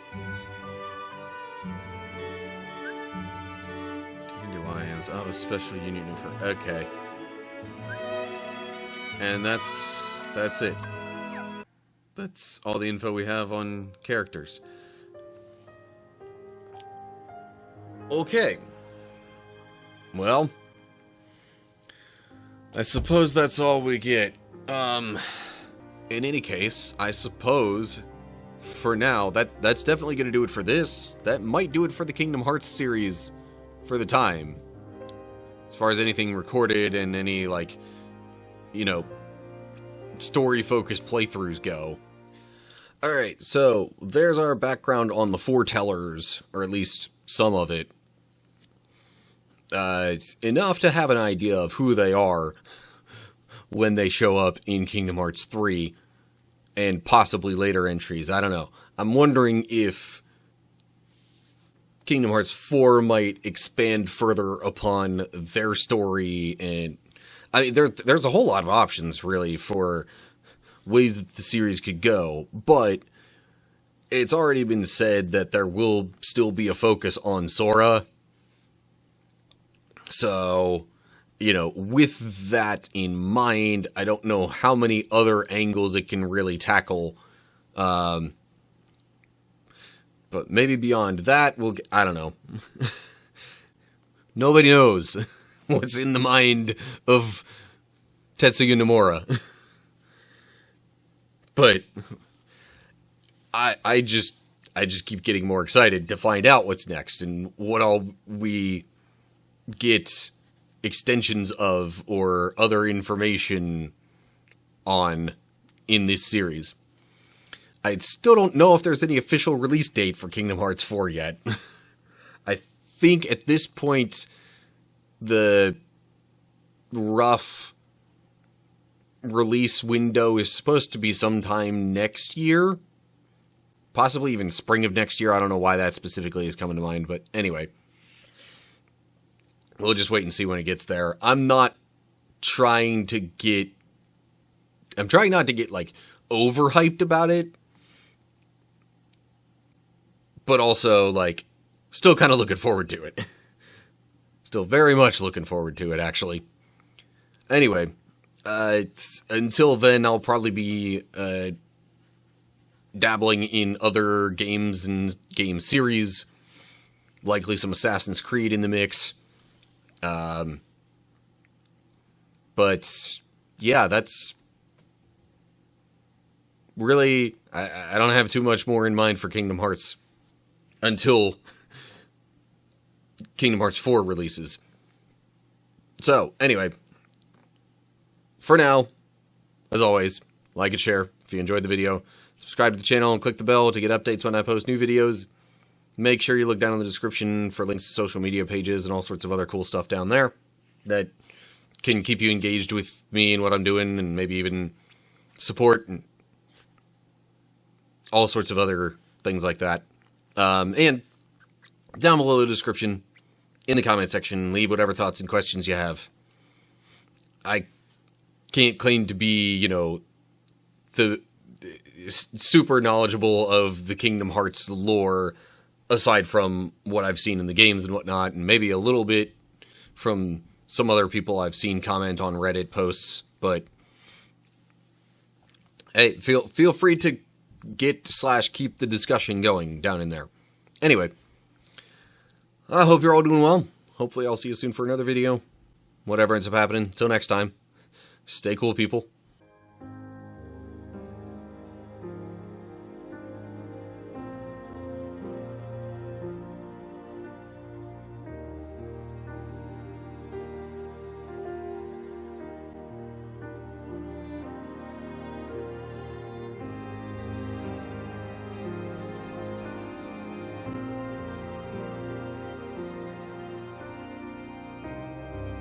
Dandelions. Oh, a special union of her. Okay. And that's it. That's all the info we have on characters. Okay. Well, I suppose that's all we get. In any case, I suppose for now that's definitely going to do it for this. That might do it for the Kingdom Hearts series for the time. As far as anything recorded and any, like, you know, story-focused playthroughs go. Alright, so there's our background on the foretellers, or at least some of it. Enough to have an idea of who they are when they show up in Kingdom Hearts 3 and possibly later entries. I don't know. I'm wondering if Kingdom Hearts 4 might expand further upon their story, and I mean, there's a whole lot of options really for ways that the series could go, but it's already been said that there will still be a focus on Sora. So, you know, with that in mind, I don't know how many other angles it can really tackle. But maybe beyond that, I don't know. Nobody knows what's in the mind of Tetsuya Nomura. But I just keep getting more excited to find out what's next and what all we get extensions of or other information on in this series. I still don't know if there's any official release date for Kingdom Hearts 4 yet. I think at this point the rough release window is supposed to be sometime next year. Possibly even spring of next year. I don't know why that specifically is coming to mind, but anyway. We'll just wait and see when it gets there. I'm trying not to get, like, overhyped about it. But also, like, still kind of looking forward to it. Still very much looking forward to it, actually. Anyway, until then, I'll probably be dabbling in other games and game series. Likely some Assassin's Creed in the mix. But yeah, that's really, I don't have too much more in mind for Kingdom Hearts until Kingdom Hearts 4 releases. So, anyway, for now, as always, like and share if you enjoyed the video. Subscribe to the channel and click the bell to get updates when I post new videos. Make sure you look down in the description for links to social media pages and all sorts of other cool stuff down there that can keep you engaged with me and what I'm doing, and maybe even support and all sorts of other things like that. And down below the description, in the comment section, leave whatever thoughts and questions you have. I can't claim to be, you know, the super knowledgeable of the Kingdom Hearts lore, aside from what I've seen in the games and whatnot, and maybe a little bit from some other people I've seen comment on Reddit posts, but hey, feel free to keep the discussion going down in there. Anyway, I hope you're all doing well. Hopefully I'll see you soon for another video. Whatever ends up happening. Until next time, stay cool, people.